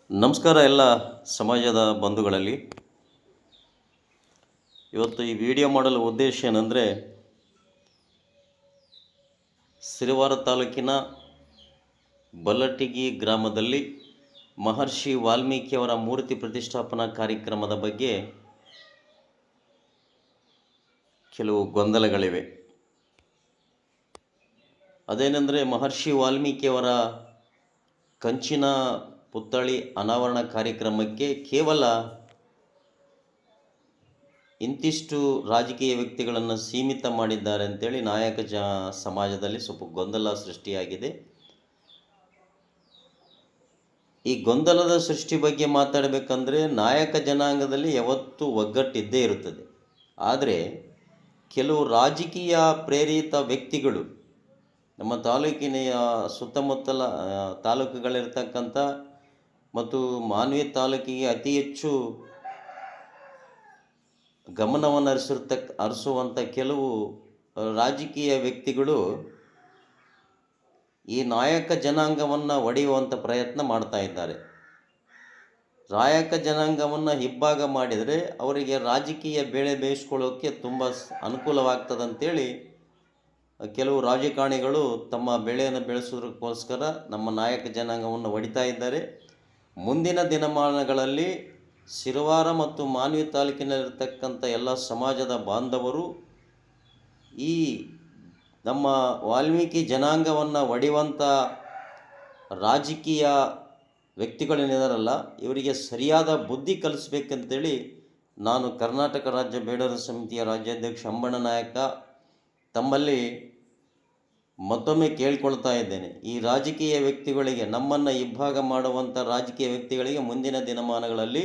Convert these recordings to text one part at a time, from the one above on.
ನಮಸ್ಕಾರ ಎಲ್ಲ ಸಮಾಜದ ಬಂಧುಗಳಲ್ಲಿ. ಇವತ್ತು ಈ ವಿಡಿಯೋ ಮಾಡಲು ಉದ್ದೇಶ ಏನಂದರೆ, ಸಿರವಾರ ತಾಲೂಕಿನ ಬಲ್ಲಟಿಗಿ ಗ್ರಾಮದಲ್ಲಿ ಮಹರ್ಷಿ ವಾಲ್ಮೀಕಿಯವರ ಮೂರ್ತಿ ಪ್ರತಿಷ್ಠಾಪನಾ ಕಾರ್ಯಕ್ರಮದ ಬಗ್ಗೆ ಕೆಲವು ಗೊಂದಲಗಳಿವೆ. ಅದೇನೆಂದರೆ, ಮಹರ್ಷಿ ವಾಲ್ಮೀಕಿಯವರ ಕಂಚಿನ ಪುತ್ಥಳಿ ಅನಾವರಣ ಕಾರ್ಯಕ್ರಮಕ್ಕೆ ಕೇವಲ ಇಂತಿಷ್ಟು ರಾಜಕೀಯ ವ್ಯಕ್ತಿಗಳನ್ನು ಸೀಮಿತ ಮಾಡಿದ್ದಾರೆ ಅಂತೇಳಿ ಸಮಾಜದಲ್ಲಿ ಸ್ವಲ್ಪ ಗೊಂದಲ ಸೃಷ್ಟಿಯಾಗಿದೆ. ಈ ಗೊಂದಲದ ಸೃಷ್ಟಿ ಬಗ್ಗೆ ಮಾತಾಡಬೇಕಂದ್ರೆ, ನಾಯಕ ಜನಾಂಗದಲ್ಲಿ ಯಾವತ್ತೂ ಒಗ್ಗಟ್ಟಿದ್ದೇ ಇರುತ್ತದೆ. ಆದರೆ ಕೆಲವು ರಾಜಕೀಯ ಪ್ರೇರಿತ ವ್ಯಕ್ತಿಗಳು ನಮ್ಮ ತಾಲೂಕಿನ ಸುತ್ತಮುತ್ತಲ ತಾಲೂಕುಗಳಿರ್ತಕ್ಕಂಥ ಮತ್ತು ಮಾನ್ವಿ ತಾಲೂಕಿಗೆ ಅತಿ ಹೆಚ್ಚು ಗಮನವನ್ನು ಹರಿಸುವಂಥ ಕೆಲವು ರಾಜಕೀಯ ವ್ಯಕ್ತಿಗಳು ಈ ನಾಯಕ ಜನಾಂಗವನ್ನು ಒಡೆಯುವಂಥ ಪ್ರಯತ್ನ ಮಾಡ್ತಾ ಇದ್ದಾರೆ. ನಾಯಕ ಜನಾಂಗವನ್ನು ಇಬ್ಬಾಗ ಮಾಡಿದರೆ ಅವರಿಗೆ ರಾಜಕೀಯ ಬೇಳೆ ಬೇಯಿಸ್ಕೊಳ್ಳೋಕ್ಕೆ ತುಂಬ ಅನುಕೂಲವಾಗ್ತದಂತೇಳಿ ಕೆಲವು ರಾಜಕಾರಣಿಗಳು ತಮ್ಮ ಬೆಳೆಯನ್ನು ಬೆಳೆಸೋದಕ್ಕೋಸ್ಕರ ನಮ್ಮ ನಾಯಕ ಜನಾಂಗವನ್ನು ಒಡಿತಾ ಇದ್ದಾರೆ. ಮುಂದಿನ ದಿನಮಾನಗಳಲ್ಲಿ ಸಿರವಾರ ಮತ್ತು ಮಾನ್ವಿ ತಾಲೂಕಿನಲ್ಲಿರ್ತಕ್ಕಂಥ ಎಲ್ಲ ಸಮಾಜದ ಬಾಂಧವರು ಈ ನಮ್ಮ ವಾಲ್ಮೀಕಿ ಜನಾಂಗವನ್ನು ಒಡೆಯುವಂಥ ರಾಜಕೀಯ ವ್ಯಕ್ತಿಗಳೇನಿದಾರಲ್ಲ, ಇವರಿಗೆ ಸರಿಯಾದ ಬುದ್ಧಿ ಕಲಿಸ್ಬೇಕಂತೇಳಿ ನಾನು ಕರ್ನಾಟಕ ರಾಜ್ಯ ಬೇಡರ ಸಮಿತಿಯ ರಾಜ್ಯಾಧ್ಯಕ್ಷ ಅಂಬಣ್ಣ ನಾಯಕ ತಮ್ಮಲ್ಲಿ ಮತ್ತೊಮ್ಮೆ ಕೇಳಿಕೊಳ್ತಾ ಇದ್ದೇನೆ. ಈ ರಾಜಕೀಯ ವ್ಯಕ್ತಿಗಳಿಗೆ, ನಮ್ಮನ್ನು ಇಬ್ಬಾಗ ಮಾಡುವಂಥ ರಾಜಕೀಯ ವ್ಯಕ್ತಿಗಳಿಗೆ ಮುಂದಿನ ದಿನಮಾನಗಳಲ್ಲಿ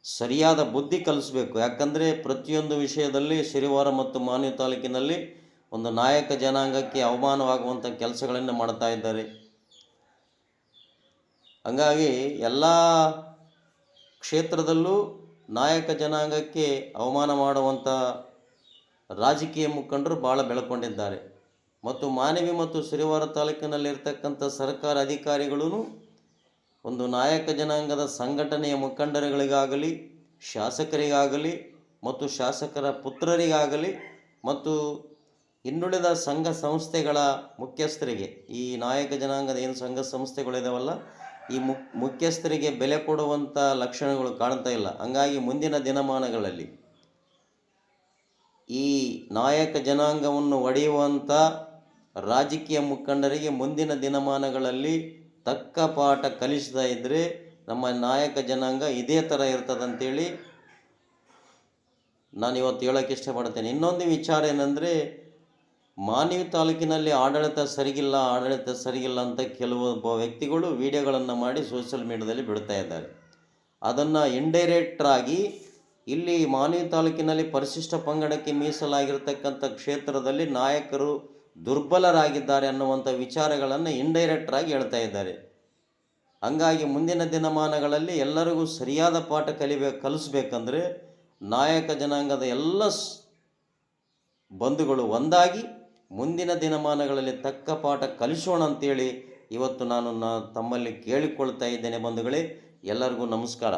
ಸರಿಯಾದ ಬುದ್ಧಿ ಕಲಿಸಬೇಕು. ಯಾಕಂದರೆ ಪ್ರತಿಯೊಂದು ವಿಷಯದಲ್ಲಿ ಸಿರಿವಾರ ಮತ್ತು ಮಾನ್ವಿ ತಾಲೂಕಿನಲ್ಲಿ ಒಂದು ನಾಯಕ ಜನಾಂಗಕ್ಕೆ ಅವಮಾನವಾಗುವಂಥ ಕೆಲಸಗಳನ್ನು ಮಾಡ್ತಾ ಇದ್ದಾರೆ. ಹಾಗಾಗಿ ಎಲ್ಲ ಕ್ಷೇತ್ರದಲ್ಲೂ ನಾಯಕ ಜನಾಂಗಕ್ಕೆ ಅವಮಾನ ಮಾಡುವಂಥ ರಾಜಕೀಯ ಮುಖಂಡರು ಭಾಳ ಬೆಳ್ಕೊಂಡಿದ್ದಾರೆ. ಮತ್ತು ಮಾನವಿ ಮತ್ತು ಸಿರಿವಾರ ತಾಲೂಕಿನಲ್ಲಿರ್ತಕ್ಕಂಥ ಸರ್ಕಾರ ಅಧಿಕಾರಿಗಳೂ ಒಂದು ನಾಯಕ ಜನಾಂಗದ ಸಂಘಟನೆಯ ಮುಖಂಡರುಗಳಿಗಾಗಲಿ, ಶಾಸಕರಿಗಾಗಲಿ ಮತ್ತು ಶಾಸಕರ ಪುತ್ರರಿಗಾಗಲಿ ಮತ್ತು ಇನ್ನುಳಿದ ಸಂಘ ಸಂಸ್ಥೆಗಳ ಮುಖ್ಯಸ್ಥರಿಗೆ, ಈ ನಾಯಕ ಜನಾಂಗದ ಏನು ಸಂಘ ಸಂಸ್ಥೆಗಳಿದಾವಲ್ಲ, ಈ ಮುಖ್ಯಸ್ಥರಿಗೆ ಬೆಲೆ ಕೊಡುವಂಥ ಲಕ್ಷಣಗಳು ಕಾಣ್ತಾ ಇಲ್ಲ. ಹಂಗಾಗಿ ಮುಂದಿನ ದಿನಮಾನಗಳಲ್ಲಿ ಈ ನಾಯಕ ಜನಾಂಗವನ್ನು ಒಡೆಯುವಂಥ ರಾಜಕೀಯ ಮುಖಂಡರಿಗೆ ಮುಂದಿನ ದಿನಮಾನಗಳಲ್ಲಿ ತಕ್ಕ ಪಾಠ ಕಲಿಸದೇ ಇದ್ದರೆ ನಮ್ಮ ನಾಯಕ ಜನಾಂಗ ಇದೇ ಥರ ಇರ್ತದಂತೇಳಿ ನಾನು ಇವತ್ತು ಹೇಳೋಕ್ಕೆ ಇಷ್ಟಪಡ್ತೇನೆ. ಇನ್ನೊಂದು ವಿಚಾರ ಏನಂದರೆ, ಮಾನ್ವಿ ತಾಲೂಕಿನಲ್ಲಿ ಆಡಳಿತ ಸರಿಗಿಲ್ಲ ಅಂತ ಕೆಲವು ವ್ಯಕ್ತಿಗಳು ವಿಡಿಯೋಗಳನ್ನು ಮಾಡಿ ಸೋಷಿಯಲ್ ಮೀಡಿಯಾದಲ್ಲಿ ಬಿಡ್ತಾ ಇದ್ದಾರೆ. ಅದನ್ನು ಇಂಡೈರೆಕ್ಟ್ರಾಗಿ ಇಲ್ಲಿ ಮಾನ್ವಿ ತಾಲೂಕಿನಲ್ಲಿ ಪರಿಶಿಷ್ಟ ಪಂಗಡಕ್ಕೆ ಮೀಸಲಾಗಿರ್ತಕ್ಕಂಥ ಕ್ಷೇತ್ರದಲ್ಲಿ ನಾಯಕರು ದುರ್ಬಲರಾಗಿದ್ದಾರೆ ಅನ್ನುವಂಥ ವಿಚಾರಗಳನ್ನು ಇಂಡೈರೆಕ್ಟ್ರಾಗಿ ಹೇಳ್ತಾ ಇದ್ದಾರೆ. ಹಂಗಾಗಿ ಮುಂದಿನ ದಿನಮಾನಗಳಲ್ಲಿ ಎಲ್ಲರಿಗೂ ಸರಿಯಾದ ಪಾಠ ಕಲಿಸ್ಬೇಕಂದ್ರೆ ನಾಯಕ ಜನಾಂಗದ ಎಲ್ಲ ಬಂಧುಗಳು ಒಂದಾಗಿ ಮುಂದಿನ ದಿನಮಾನಗಳಲ್ಲಿ ತಕ್ಕ ಪಾಠ ಕಲಿಸೋಣ ಅಂತೇಳಿ ಇವತ್ತು ನಾನು ತಮ್ಮಲ್ಲಿ ಕೇಳಿಕೊಳ್ತಾ ಇದ್ದೇನೆ. ಬಂಧುಗಳೇ, ಎಲ್ಲರಿಗೂ ನಮಸ್ಕಾರ.